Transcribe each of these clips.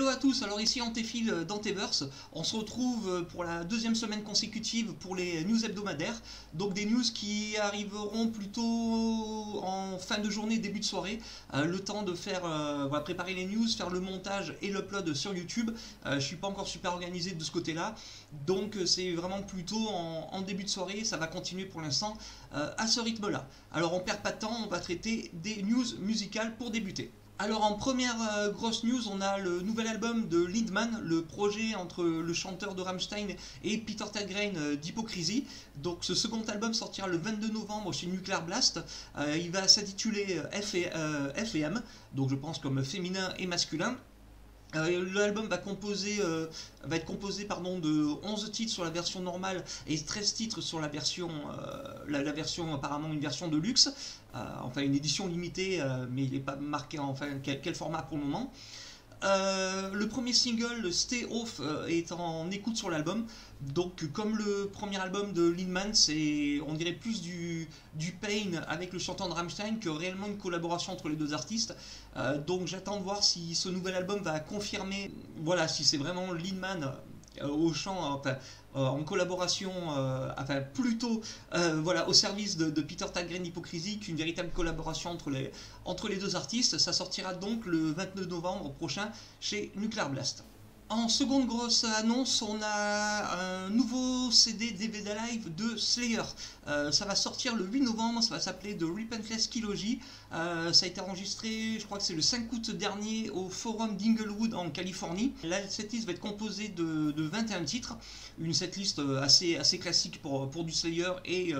Hello à tous, alors ici Antéphile d'Antéverse, on se retrouve pour la deuxième semaine consécutive pour les news hebdomadaires, donc des news qui arriveront plutôt en fin de journée, début de soirée, le temps de faire, voilà, préparer les news, faire le montage et l'upload sur YouTube. Je suis pas encore super organisé de ce côté-là, donc c'est vraiment plutôt en début de soirée, ça va continuer pour l'instant à ce rythme-là. Alors on perd pas de temps, on va traiter des news musicales pour débuter. Alors en première grosse news, on a le nouvel album de Lindemann, le projet entre le chanteur de Rammstein et Peter Tägtgren d'Hypocrisie. Donc ce second album sortira le 22 novembre chez Nuclear Blast. Il va s'intituler F et M, donc je pense comme féminin et masculin. L'album va être composé de 11 titres sur la version normale et 13 titres sur la version, la version apparemment une version de luxe, enfin une édition limitée, mais il n'est pas marqué enfin quel format pour le moment. Le premier single, Stay Off, est en écoute sur l'album. Donc, comme le premier album de Lindemann, c'est, on dirait plus du pain avec le chanteur de Rammstein que réellement une collaboration entre les deux artistes. Donc, j'attends de voir si ce nouvel album va confirmer, voilà, si c'est vraiment Lindemann au chant, enfin, en collaboration, enfin plutôt voilà, au service de Peter Tägtgren d'Hypocrisie qu'une véritable collaboration entre les deux artistes. Ça sortira donc le 29 novembre prochain chez Nuclear Blast. En seconde grosse annonce, on a un nouveau CD DVD Live de Slayer. Ça va sortir le 8 novembre, ça va s'appeler The Repentless Trilogy. Ça a été enregistré, je crois que c'est le 5 août dernier, au Forum d'Inglewood en Californie. La setlist va être composée de 21 titres, une setlist assez classique pour du Slayer. Et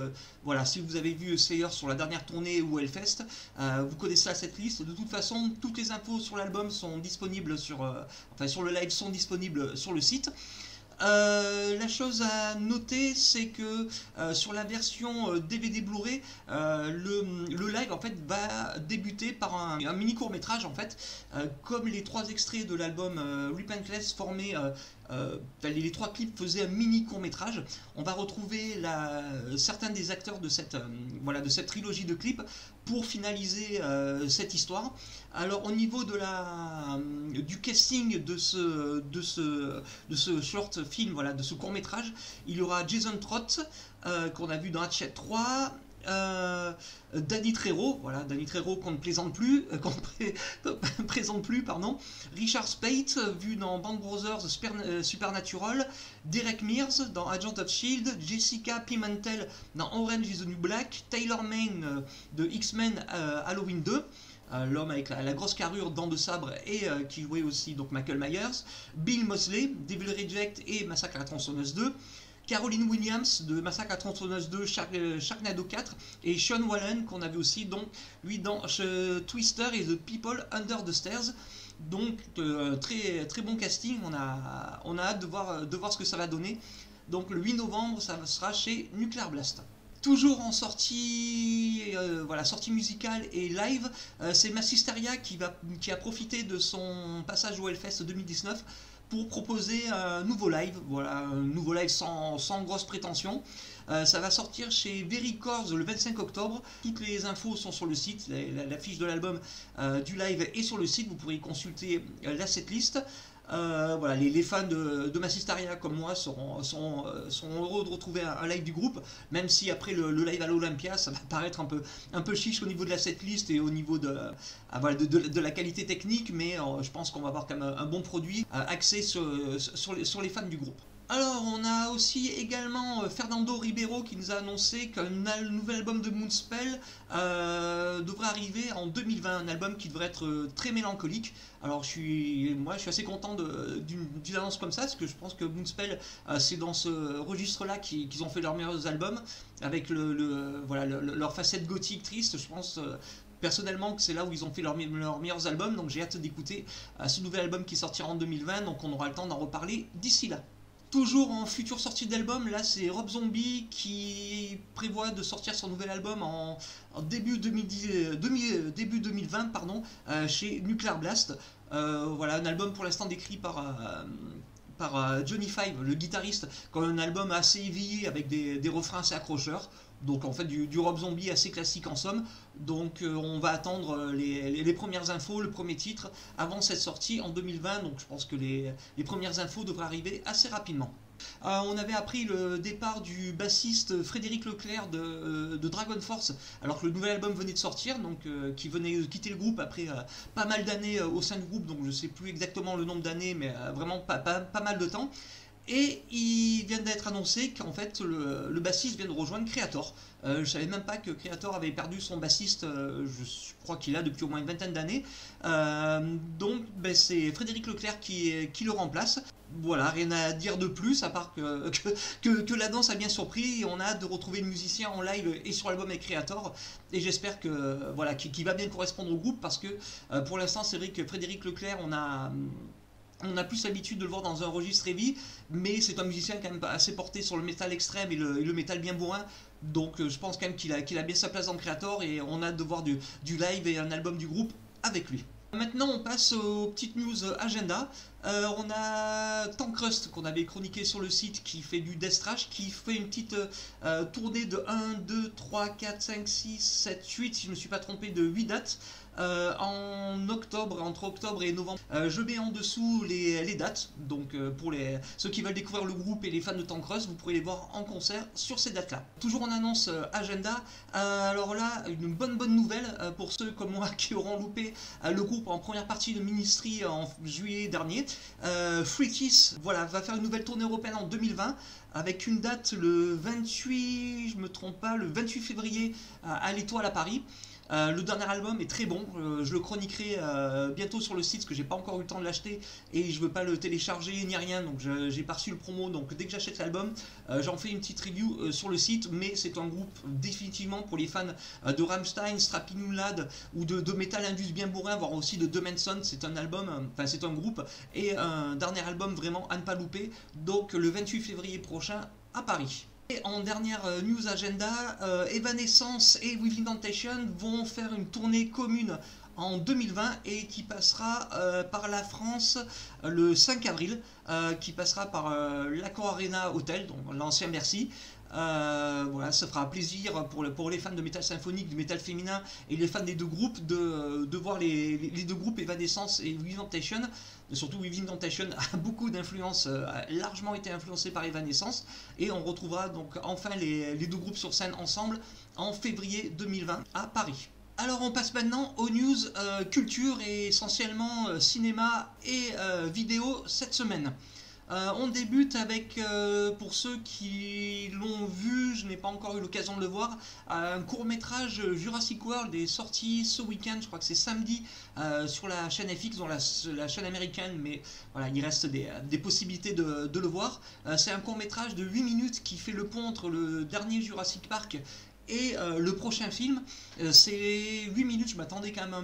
voilà, si vous avez vu Slayer sur la dernière tournée ou Hellfest, vous connaissez la setlist. De toute façon, toutes les infos sur l'album sont disponibles sur le live sont disponibles sur le site. La chose à noter, c'est que sur la version DVD Blu-ray, le live en fait va débuter par un mini court métrage en fait, comme les trois extraits de l'album Repentless formaient. Les trois clips faisaient un mini court métrage. On va retrouver certains des acteurs de cette trilogie de clips pour finaliser cette histoire. Alors au niveau du casting de ce short film, voilà, de ce court métrage, il y aura Jason Trott qu'on a vu dans Hatchet 3. Danny Trejo, voilà, Danny Trejo qu'on ne présente plus, pardon. Richard Speight, vu dans Band Brothers Supernatural, Derek Mears dans Agent of Shield, Jessica Pimentel dans Orange is the New Black, Taylor Mane de X-Men Halloween 2, l'homme avec la grosse carrure, dents de sabre et qui jouait aussi donc Michael Myers, Bill Moseley, Devil Reject et Massacre à la tronçonneuse 2, Caroline Williams de Massacre à la tronçonneuse 2, Sharknado 4 et Sean Wallen qu'on avait aussi donc lui dans Twister et The People Under the Stairs. Donc très bon casting, on a hâte de voir ce que ça va donner. Donc le 8 novembre ça sera chez Nuclear Blast. Toujours en sortie musicale et live, c'est Massisteria qui a profité de son passage au Hellfest 2019 pour proposer un nouveau live, voilà, un nouveau live sans grosse prétention. Ça va sortir chez Vericords le 25 octobre. Toutes les infos sont sur le site, la fiche de l'album du live est sur le site, vous pourrez consulter la setlist. Voilà, les fans de Massisteria comme moi seront heureux de retrouver un live du groupe, même si après le live à l'Olympia ça va paraître un peu chiche au niveau de la setlist et au niveau de la qualité technique, mais je pense qu'on va avoir quand même un bon produit axé sur les fans du groupe. Alors on a aussi également Fernando Ribeiro qui nous a annoncé qu'un nouvel album de Moonspell devrait arriver en 2020, un album qui devrait être très mélancolique. Alors je suis assez content d'une annonce comme ça, parce que je pense que Moonspell c'est dans ce registre-là qu'ils ont fait leurs meilleurs albums, avec leur facette gothique triste. Je pense personnellement que c'est là où ils ont fait leurs meilleurs albums, donc j'ai hâte d'écouter ce nouvel album qui sortira en 2020, donc on aura le temps d'en reparler d'ici là. Toujours en future sortie d'album, là c'est Rob Zombie qui prévoit de sortir son nouvel album en début 2020 chez Nuclear Blast. Voilà, un album pour l'instant décrit par Johnny Five, le guitariste, qui a un album assez heavy avec des refrains assez accrocheurs. Donc en fait du Rob Zombie assez classique en somme. Donc on va attendre les premières infos, le premier titre, avant cette sortie en 2020. Donc je pense que les premières infos devraient arriver assez rapidement. On avait appris le départ du bassiste Frédéric Leclerc de Dragon Force, alors que le nouvel album venait de sortir, donc qui venait quitter le groupe après pas mal d'années au sein du groupe, donc je ne sais plus exactement le nombre d'années, mais vraiment pas mal de temps. Et il vient d'être annoncé qu'en fait le bassiste vient de rejoindre Creator. Je savais même pas que Creator avait perdu son bassiste, je crois qu'il a depuis au moins une vingtaine d'années. Donc ben, c'est Frédéric Leclerc qui le remplace. Voilà, rien à dire de plus, à part que la danse a bien surpris. Et on a hâte de retrouver le musicien en live et sur l'album avec Creator. Et j'espère que voilà, qu'il va bien correspondre au groupe, parce que pour l'instant c'est vrai que Frédéric Leclerc, on a plus l'habitude de le voir dans un registre heavy, mais c'est un musicien quand même assez porté sur le métal extrême et le métal bien bourrin. Donc je pense quand même qu'il a bien sa place dans Creator, et on a hâte de voir du live et un album du groupe avec lui. Maintenant on passe aux petites news agenda. On a Tankrust qu'on avait chroniqué sur le site, qui fait du death thrash, qui fait une petite tournée de 1, 2, 3, 4, 5, 6, 7, 8, si je ne me suis pas trompé, de 8 dates. En octobre, entre octobre et novembre. Je mets en dessous les dates, donc pour ceux qui veulent découvrir le groupe et les fans de Tankrust, vous pourrez les voir en concert sur ces dates là. Toujours en annonce agenda, alors là une bonne nouvelle pour ceux comme moi qui auront loupé le groupe en première partie de Ministry en juillet dernier. Free Kiss, voilà, va faire une nouvelle tournée européenne en 2020, avec une date le 28, je me trompe pas, le 28 février à l'Étoile à Paris. Le dernier album est très bon, je le chroniquerai bientôt sur le site, parce que j'ai pas encore eu le temps de l'acheter et je veux pas le télécharger ni rien, donc j'ai pas reçu le promo, donc dès que j'achète l'album j'en fais une petite review sur le site. Mais c'est un groupe définitivement pour les fans de Rammstein, Strapping Lad ou de metal indus bien bourrin, voire aussi de Manson. C'est un album, enfin c'est un groupe et un dernier album vraiment à ne pas louper, donc le 28 février prochain à Paris. Et en dernière news agenda, Evanescence et Within Temptation vont faire une tournée commune en 2020 et qui passera par la France le 5 avril, qui passera par l'Accor Arena Hotel, donc l'ancien Bercy. Voilà, ça fera plaisir pour les fans de métal symphonique, du métal féminin et les fans des deux groupes de voir les deux groupes Evanescence et Within Temptation. Surtout Within Temptation a beaucoup d'influence, a largement été influencé par Evanescence, et on retrouvera donc enfin les deux groupes sur scène ensemble en février 2020 à Paris. Alors on passe maintenant aux news culture et essentiellement cinéma et vidéo cette semaine. On débute avec, pour ceux qui l'ont vu, je n'ai pas encore eu l'occasion de le voir, un court-métrage Jurassic World est sorti ce week-end, je crois que c'est samedi, sur la chaîne FX, dans la chaîne américaine, mais voilà, il reste des possibilités de le voir. C'est un court-métrage de 8 minutes qui fait le pont entre le dernier Jurassic Park et le prochain film. C'est 8 minutes, je m'attendais quand même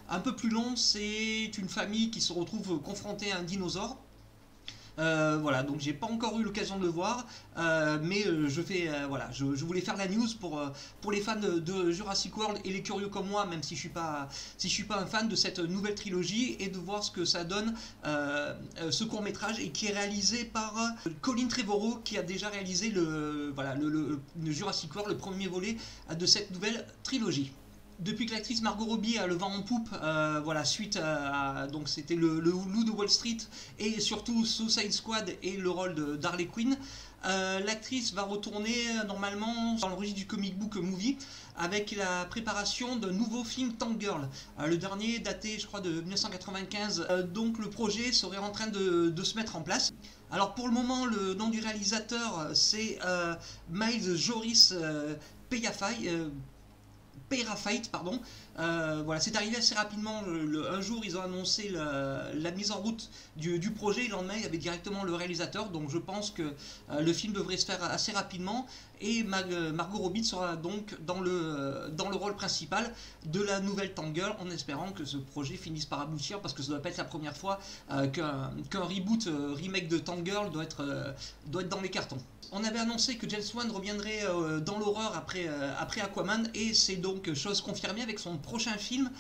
un peu plus long. C'est une famille qui se retrouve confrontée à un dinosaure. Voilà, donc j'ai pas encore eu l'occasion de le voir, mais voilà, je voulais faire la news pour les fans de Jurassic World et les curieux comme moi, même si je suis pas un fan de cette nouvelle trilogie, et de voir ce que ça donne ce court métrage, et qui est réalisé par Colin Trevorrow, qui a déjà réalisé le Jurassic World, le premier volet de cette nouvelle trilogie. Depuis que l'actrice Margot Robbie a le vent en poupe, voilà, suite à donc c'était le Loup de Wall Street et surtout Suicide Squad et le rôle d'Harley Quinn, l'actrice va retourner normalement dans le registre du comic book movie, avec la préparation d'un nouveau film Tank Girl, le dernier daté je crois de 1995, donc le projet serait en train de se mettre en place. Alors pour le moment le nom du réalisateur c'est Miles Joris Peyrafight, pardon. Voilà, c'est arrivé assez rapidement. Un jour, ils ont annoncé la mise en route du projet. Le lendemain, il y avait directement le réalisateur. Donc, je pense que le film devrait se faire assez rapidement. Et Margot Robbie sera donc dans le rôle principal de la nouvelle Tank Girl, en espérant que ce projet finisse par aboutir, parce que ça ne doit pas être la première fois qu'un reboot, remake de Tank Girl doit être dans les cartons. On avait annoncé que James Wan reviendrait dans l'horreur après Aquaman, et c'est donc chose confirmée avec son prochain film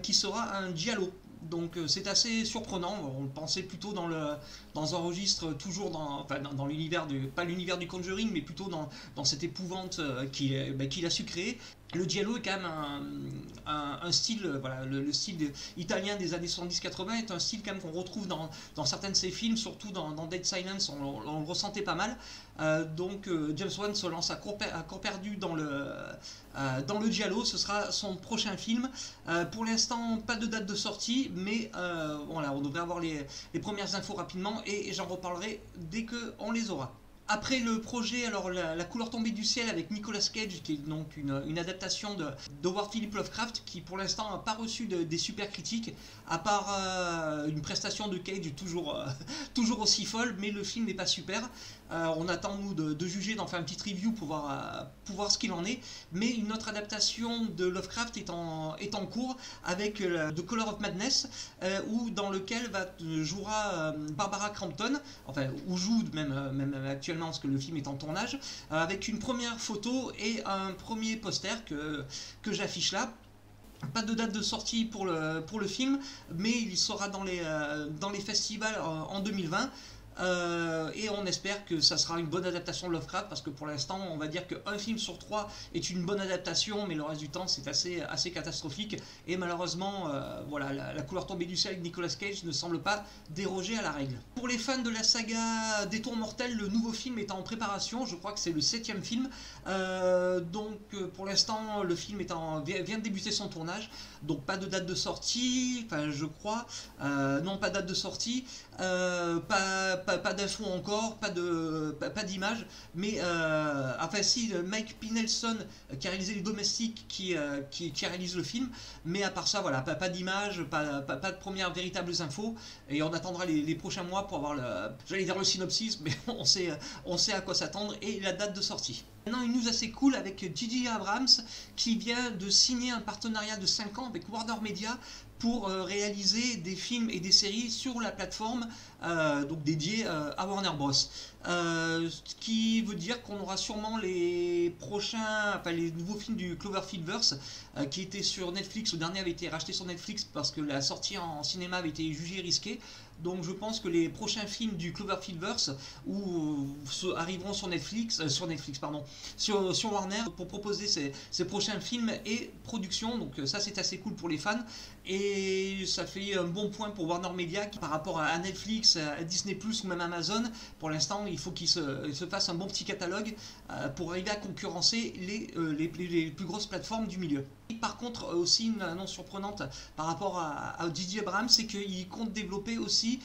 qui sera un giallo. Donc c'est assez surprenant. On le pensait plutôt dans un registre toujours dans l'univers pas l'univers du Conjuring, mais plutôt dans cette épouvante qu'il a su créer. Le giallo est quand même un style, voilà, le style italien des années 70-80 est un style quand même qu'on retrouve dans certains de ses films, surtout dans Dead Silence, on le ressentait pas mal. Donc James Wan se lance à corps perdu dans le giallo, ce sera son prochain film. Pour l'instant, pas de date de sortie, mais voilà, on devrait avoir les premières infos rapidement et j'en reparlerai dès qu'on les aura. Après le projet, alors la couleur tombée du ciel avec Nicolas Cage, qui est donc une adaptation de Howard Philip Lovecraft, qui pour l'instant n'a pas reçu des super critiques, à part une prestation de Cage toujours aussi folle, mais le film n'est pas super. On attend nous de juger, d'en faire une petite review pour voir ce qu'il en est, mais une autre adaptation de Lovecraft est en cours avec The Color of Madness, dans lequel jouera Barbara Crampton, enfin où joue même actuellement parce que le film est en tournage, avec une première photo et un premier poster que j'affiche là. Pas de date de sortie pour le film, mais il sera dans les festivals en 2020. Et on espère que ça sera une bonne adaptation de Lovecraft, parce que pour l'instant on va dire qu'un film sur 3 est une bonne adaptation, mais le reste du temps c'est assez catastrophique, et malheureusement voilà, la couleur tombée du ciel avec Nicolas Cage ne semble pas déroger à la règle. Pour les fans de la saga des Tours Mortels, le nouveau film est en préparation, je crois que c'est le 7e film, donc pour l'instant le film vient de débuter son tournage, donc pas de date de sortie, enfin je crois, non, pas de date de sortie, pas d'infos encore, pas d'image, mais enfin si, Mike P. Nelson qui a réalisé Les Domestiques qui réalise le film, mais à part ça voilà, pas d'image, pas de premières véritables infos, et on attendra les prochains mois pour avoir j'allais dire le synopsis, mais on sait à quoi s'attendre et la date de sortie. Maintenant une news assez cool avec J.J. Abrams qui vient de signer un partenariat de 5 ans avec Warner Media pour réaliser des films et des séries sur la plateforme donc dédiée à Warner Bros. Ce qui veut dire qu'on aura sûrement les nouveaux films du Cloverfieldverse qui étaient sur Netflix. Le dernier avait été racheté sur Netflix parce que la sortie en cinéma avait été jugée risquée. Donc je pense que les prochains films du Cloverfieldverse arriveront sur sur Warner pour proposer ces prochains films et productions. Donc ça c'est assez cool pour les fans, et ça fait un bon point pour Warner Media par rapport à Netflix, à Disney+, ou même Amazon. Pour l'instant il faut qu'ils se fassent un bon petit catalogue pour arriver à concurrencer les plus grosses plateformes du milieu. Et par contre aussi une annonce surprenante par rapport à J.J. Abrams, c'est qu'il compte développer aussi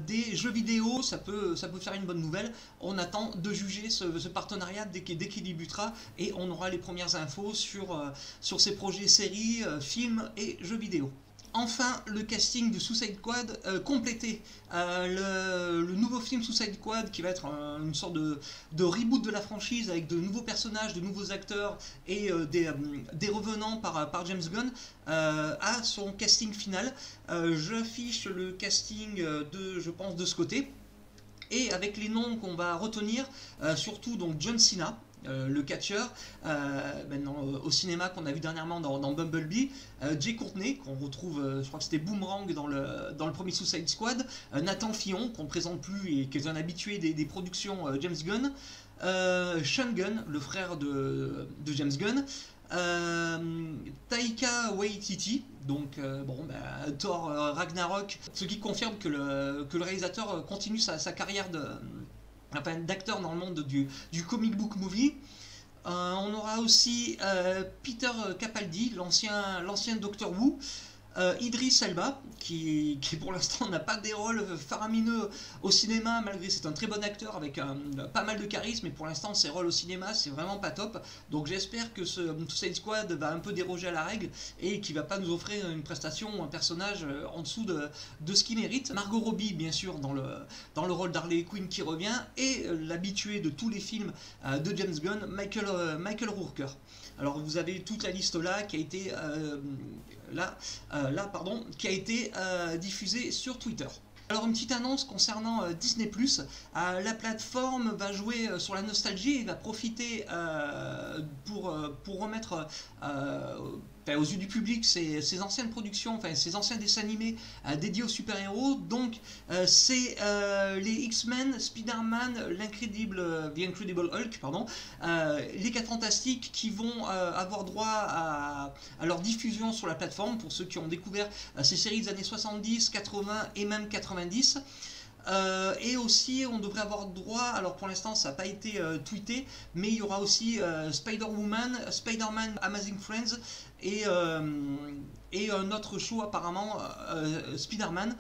des jeux vidéo. Ça peut faire une bonne nouvelle. On attend de juger ce partenariat dès qu'il débutera, et on aura les premières infos sur ces projets séries, films et jeux vidéo. Enfin, le casting de Suicide Squad complété. Le nouveau film Suicide Squad, qui va être une sorte de reboot de la franchise avec de nouveaux personnages, de nouveaux acteurs et des revenants par James Gunn, a son casting final. J'affiche le casting je pense de ce côté. Et avec les noms qu'on va retenir, surtout donc John Cena, le catcheur, au cinéma, qu'on a vu dernièrement dans Bumblebee, Jay Courtney, qu'on retrouve, je crois que c'était Boomerang dans le premier Suicide Squad, Nathan Fillon, qu'on ne présente plus et qui est un habitué des productions James Gunn, Sean Gunn, le frère de James Gunn, Taika Waititi, donc Thor Ragnarok, ce qui confirme que le réalisateur continue sa carrière d'acteur dans le monde du comic book movie. On aura aussi Peter Capaldi, l'ancien Doctor Who, Idris Elba, qui pour l'instant n'a pas des rôles faramineux au cinéma, malgré c'est un très bon acteur avec pas mal de charisme, et pour l'instant ses rôles au cinéma c'est vraiment pas top. Donc j'espère que ce Suicide Squad va un peu déroger à la règle et qu'il va pas nous offrir une prestation ou un personnage en dessous de ce qu'il mérite. Margot Robbie bien sûr dans le rôle d'Harley Quinn qui revient, et l'habitué de tous les films de James Gunn, Michael Rooker. Alors vous avez toute la liste là qui a été qui a été diffusée sur Twitter. Alors une petite annonce concernant Disney+, la plateforme va jouer sur la nostalgie et va profiter pour remettre enfin, aux yeux du public, ces anciennes productions, enfin ces anciens dessins animés dédiés aux super-héros. Donc c'est les X-Men, Spider-Man, The Incredible Hulk, pardon, les 4 Fantastiques qui vont avoir droit à leur diffusion sur la plateforme pour ceux qui ont découvert ces séries des années 70, 80 et même 90. Et aussi on devrait avoir droit, alors pour l'instant ça n'a pas été tweeté, mais il y aura aussi Spider-Woman, Spider-Man Amazing Friends et un autre show apparemment, Spider-Man.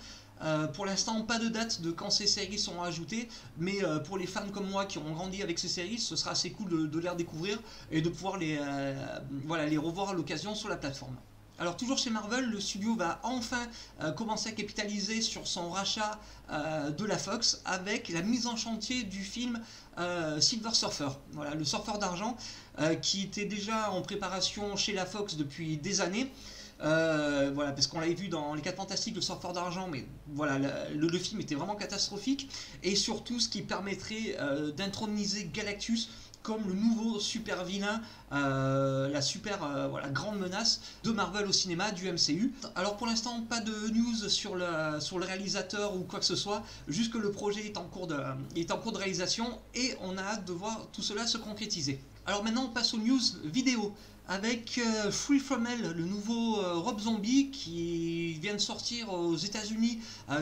Pour l'instant pas de date de quand ces séries seront ajoutées, mais pour les fans comme moi qui ont grandi avec ces séries, ce sera assez cool de les redécouvrir et de pouvoir les revoir à l'occasion sur la plateforme. Alors toujours chez Marvel, le studio va enfin commencer à capitaliser sur son rachat de la Fox avec la mise en chantier du film Silver Surfer, voilà, le surfeur d'argent qui était déjà en préparation chez la Fox depuis des années. Voilà, parce qu'on l'avait vu dans les 4 Fantastiques, le surfeur d'argent, mais voilà, le film était vraiment catastrophique, et surtout ce qui permettrait d'introniser Galactus comme le nouveau super vilain, la super grande menace de Marvel au cinéma, du MCU. Alors pour l'instant, pas de news sur le réalisateur ou quoi que ce soit, juste que le projet est en cours de réalisation et on a hâte de voir tout cela se concrétiser. Alors maintenant, on passe aux news vidéo avec Free From Hell, le nouveau Rob Zombie qui vient de sortir aux États-Unis,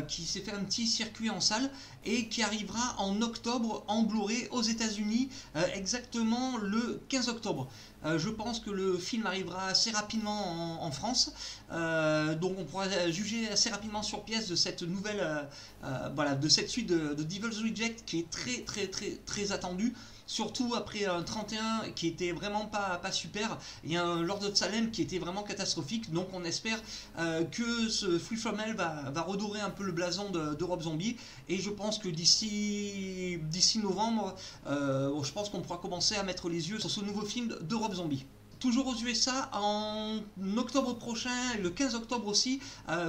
qui s'est fait un petit circuit en salle et qui arrivera en octobre en Blu-ray aux États-Unis, exactement le 15 octobre. Je pense que le film arrivera assez rapidement en France, donc on pourra juger assez rapidement sur pièce de cette nouvelle, de cette suite de Devil's Reject qui est très attendue. Surtout après un 31 qui était vraiment pas super et un Lord of Salem qui était vraiment catastrophique. Donc on espère que ce Free From Hell va redorer un peu le blason de Rob Zombie. Et je pense que d'ici novembre, je pense qu'on pourra commencer à mettre les yeux sur ce nouveau film de Rob Zombie. Toujours aux USA, en octobre prochain, le 15 octobre aussi,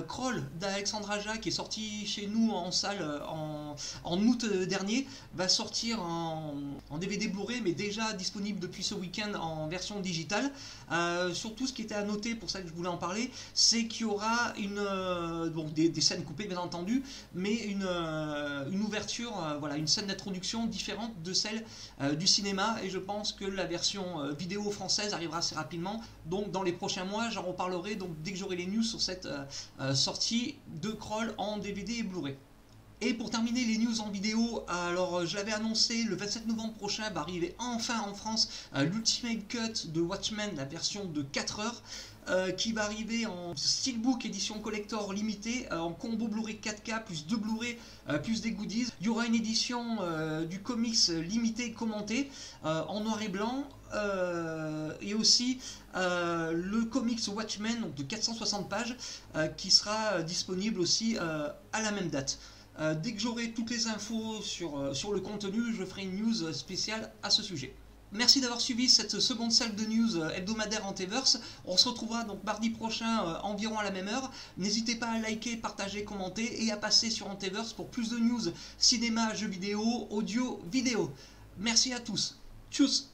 Krull d'Alexandre Aja, qui est sorti chez nous en salle en août dernier, va sortir en DVD Blu-ray, mais déjà disponible depuis ce week-end en version digitale. Surtout, ce qui était à noter, pour ça que je voulais en parler, c'est qu'il y aura des scènes coupées bien entendu, mais une ouverture, une scène d'introduction différente de celle du cinéma, et je pense que la version vidéo française arrivera assez rapidement, donc dans les prochains mois j'en reparlerai donc dès que j'aurai les news sur cette sortie de Krull en DVD et Blu-ray. Et pour terminer les news en vidéo, alors je l'avais annoncé, le 27 novembre prochain va arriver enfin en France l'Ultimate Cut de Watchmen, la version de 4 heures, qui va arriver en Steelbook édition collector limitée, en combo Blu-ray 4K plus 2 Blu-ray plus des goodies. Il y aura une édition du comics limitée commentée en noir et blanc, et aussi le comics Watchmen donc de 460 pages qui sera disponible aussi à la même date. Dès que j'aurai toutes les infos sur le contenu, je ferai une news spéciale à ce sujet. Merci d'avoir suivi cette seconde salle de news hebdomadaire Anteverse. On se retrouvera donc mardi prochain environ à la même heure. N'hésitez pas à liker, partager, commenter et à passer sur Anteverse pour plus de news cinéma, jeux vidéo, audio, vidéo. Merci à tous. Tchuss.